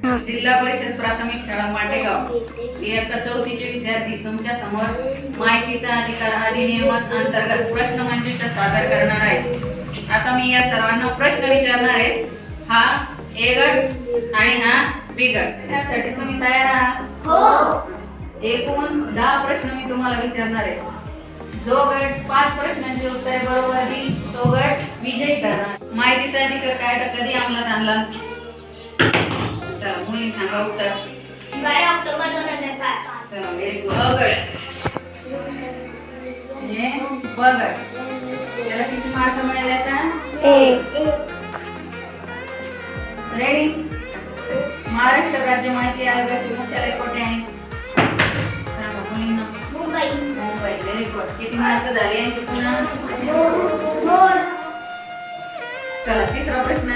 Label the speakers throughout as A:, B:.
A: जिल्हा परिषद प्राथमिक शाळा माटेगाव इयत्ता 4थीचे विद्यार्थी तुमच्या समोर माहितीचा अधिकार अधिनियमात अंतर्गत प्रश्नमंजुषा सादर करणार आहेत. आता मी या सर्वांना प्रश्न विचारणार आहे. हा ए गट आणि हा बी गट. त्यासाठी तुम्ही तयार आहात? हो. एकूण 10 प्रश्न मी तुम्हाला विचारणार आहे. जो गट 5 प्रश्नांची उत्तरे बरोबर देईल तो गट विजयी ठरणार. माहितीचा अधिकार कायदा कधी अंमलात आणला? मुली सांगा उत्तर.
B: 12 ऑक्टोबर 2005.
A: चला व्हेरी गुड. अ गट हे ब गट. त्याला किती मार्क मिळाले आता?
B: 1.
A: रेडी? महाराष्ट्र राज्य माहिती आयोगाचे मुख्यालय कुठे आहे? सांगा मुलींना.
B: मुंबई.
A: मुंबई. Very good. किती मार्क झाले यांचे पुन्हा?
B: 2.
A: चला तिसरा प्रश्न.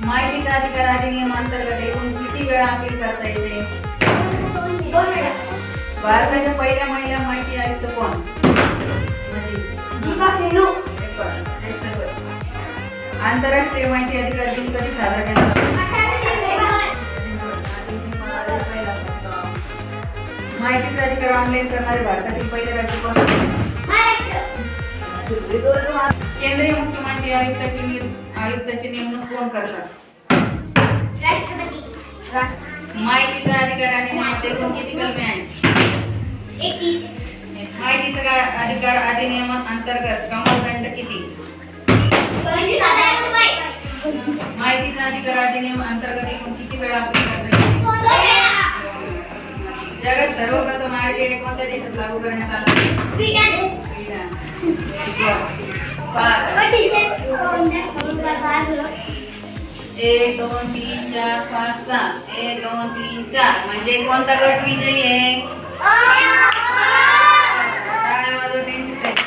A: माहितीचा अधिकार अधिनियम अंतर्गत एकूण किती वेळा अपील करता येते?
B: 2 वेळा.
A: भारताच्या पहिल्या महिला माहिती आयुक्त कोण?
B: दीपा सिंधू.
A: आंतरराष्ट्रीय माहिती अधिकार दिन कधी साजरा केला जातो?
B: 18 सप्टेंबर.
A: माहितीचा अधिकार ऑनलाईन करणारे भारतातील पहिले राज्य कोणते?
B: महाराष्ट्र.
A: केंद्रीय मुख्य माहिती आयुक्ताची नेमणूक कोण करतात?
B: राष्ट्रपती.
A: माहितीचा अधिकार अधिनियमात एकूण किती कलमे आहेत?
B: 31.
A: माहितीचा अधिकार अधिनियमात अंतर्गत कमाल दंड किती?
B: 25,000 रुपये.
A: माहितीचा अधिकार अधिनियम अंतर्गत एकूण किती वेळा अपील करता येते?
B: 2 वेळा.
A: जगात सर्वप्रथम RTI कोणत्या देशात लागू करण्यात आला?
B: स्वीडन.
A: पाच.
B: 1,
A: 2, 3, 4, 5, 6. 1, 2, 3, 4 म्हणजे कोणता गट विजयी